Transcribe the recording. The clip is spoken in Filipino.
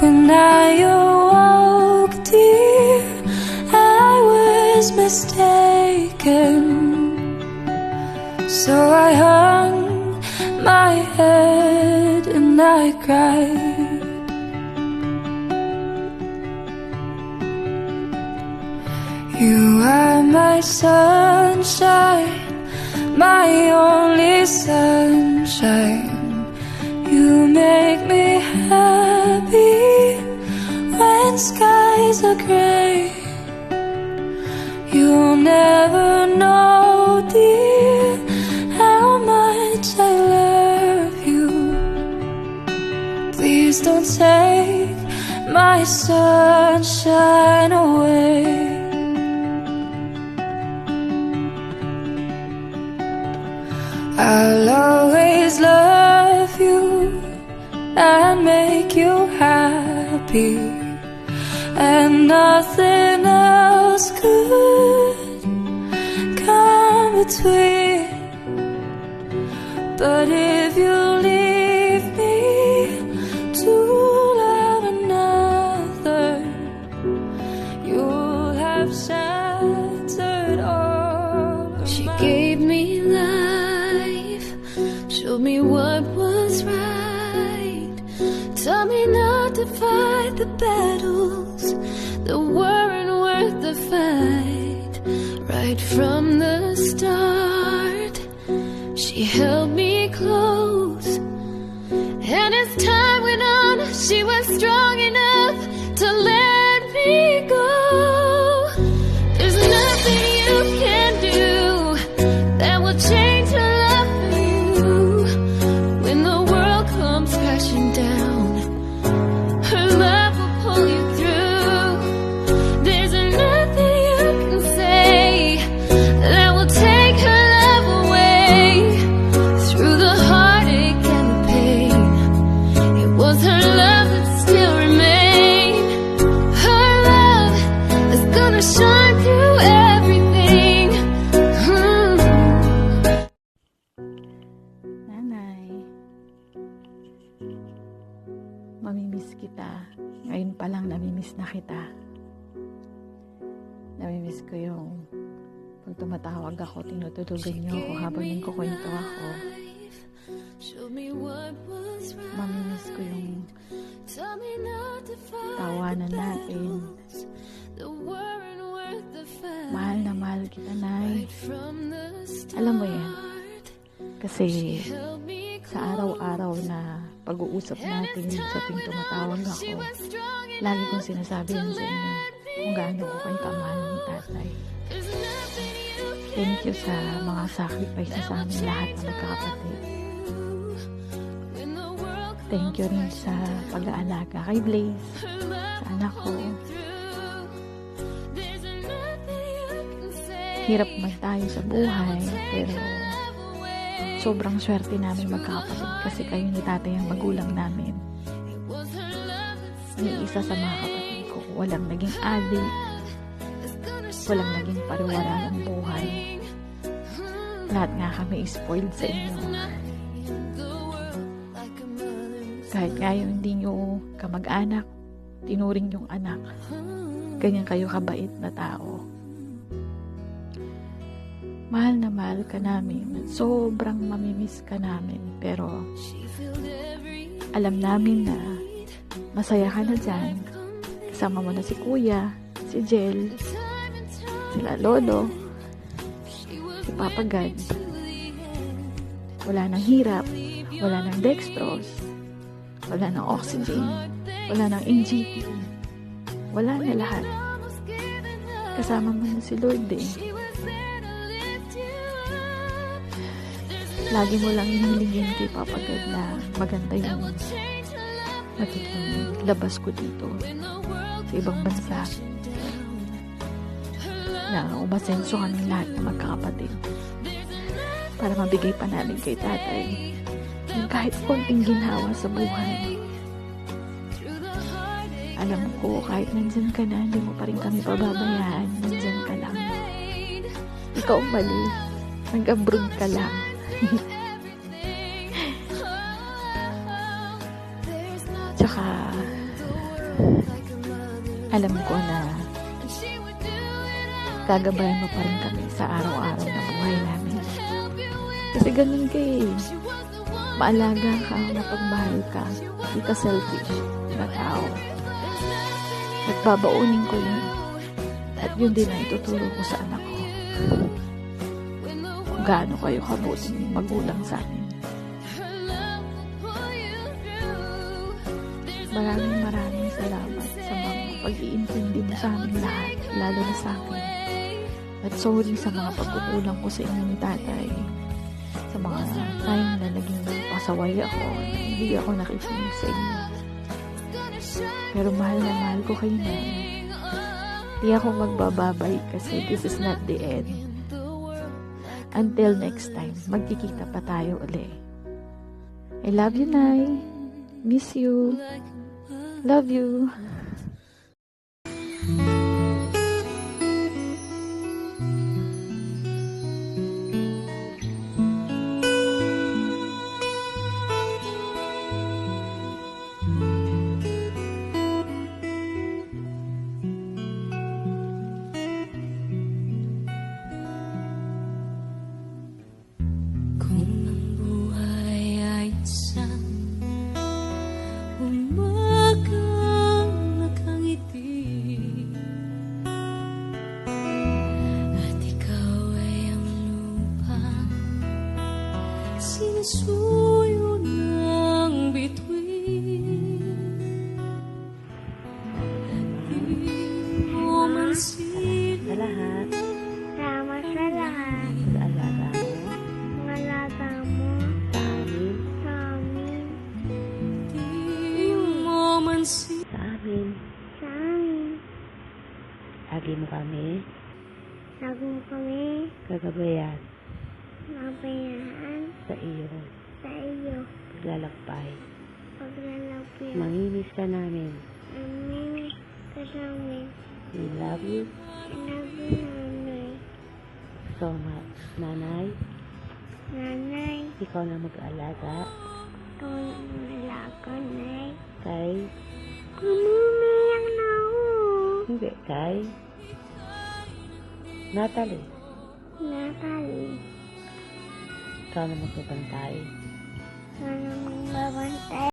When I awoke, dear, I was mistaken. So I hung my head and I cried. You are my sunshine, my only sunshine. You make me happy when skies are gray. You'll never know, dear, how much I love you. Please don't take my sunshine away. I'll always love you and make you happy, and nothing else could come between. But if you leave me to love another, you'll have shattered all of She gave me life, showed me what was right, taught me not to fight the battles that weren't worth the fight. Right from the start, she held me close, and as time went on, she was strong enough to let me go. There's nothing you can do that will change her love for you. When the world comes crashing down, her love will pull you through. There's nothing you can say that will take her love away. Through the heartache and the pain, it was her love that still remained. Her love is gonna shine through everything. Nanay, mamimiss kita. Ngayon pa lang namimiss na kita. Namimiss ko yung pag tumatawag ako, tinutulugan niyo ako habang nagkukwento ako. Mamimiss ko yung tawanan natin. Mahal na mahal kita, Nay. Alam mo yan. Kasi sa araw-araw na pag-uusap natin sa tuwing tumatawag ako, lagi kong sinasabi yan sa inyo kung gaano ko kayo kamahal ni tatay. Thank you sa mga sacrifice na sa amin lahat na magkakapatid. Thank you rin sa pag-aalaga kay Blaze, sa anak ko. Hirap man tayo sa buhay, pero sobrang swerte namin magkakapatid kasi kayo ni tatay ang magulang namin. Ni isa sa mga kapatid ko, walang naging adik, walang naging pariwara ng buhay. Lahat nga kami spoiled sa inyo. Kahit nga yung hindi nyo kamag-anak, tinuring yung anak. Ganyan kayo kabait na tao. Mahal na mahal ka namin. Sobrang mamimiss ka namin. Pero alam namin na masaya ka na dyan. Kasama mo na si Kuya, si Jel, sila Lolo, si Papa God. Wala nang hirap, wala nang dextrose, wala nang oxygen, wala nang NGT, wala na lahat. Kasama mo na si Lord eh. Lagi mo lang hinilingin kay Papa God na maganda yung magiging labas ko dito sa ibang bansa, na umasenso kami lahat na magkakapatid para mabigay pa namin kay tatay yung kahit konting ginhawa sa buhay. Alam ko kahit nandyan ka na, hindi mo pa rin kami pababayaan. Nandyan ka lang. Ikaw umalis, nag-abroad ka lang. Tsaka alam ko na gagabayan mo pa rin kami sa araw-araw na buhay namin. Kasi ganun ka eh. Maalaga ka, mapagmahal ka, hindi ka selfish na tao. At babaunin ko yun. At yun din ang ituturo ko sa anak ko. Kung gaano kayo kabuting magulang sa amin. Maraming salamat sa mga pag-iintindi mo sa amin lahat, lalo na sa akin. At sorry sa mga pagkukulang ko sa inyo ni tatay. Sa mga time na naging pasaway ako, na hindi ako nakikinig sa inyo. Pero mahal na mahal ko kayo na. Hindi ako magbababay kasi this is not the end. Until next time, magkikita pa tayo uli. I love you, Nay. Miss you. Love you. Kung ang buhay ay isang umagang nakangiti at ikaw ay ang lupang sinusuyo ng bituin, di mo man Sa lahat, Salamat sa lahat. sa alaga mo, Ang alaga mo sa amin, sa amin. di mo man sa amin. Sa amin. Lagi mo kami, Lagi mo kami kagabayan mabayaan sa iyo, sa iyo. paglalakbay. Paglalapit. Manginis ka namin. Amin. Kasama. We love you Sinabi nanay. so much. Nanay, Nanay. ikaw na mag-alaga Kung alaga, nay. kay, Umiiyak na ako. hindi, kay Natalie. Natalie. Ikaw na magbabantay. Sana mong babantay.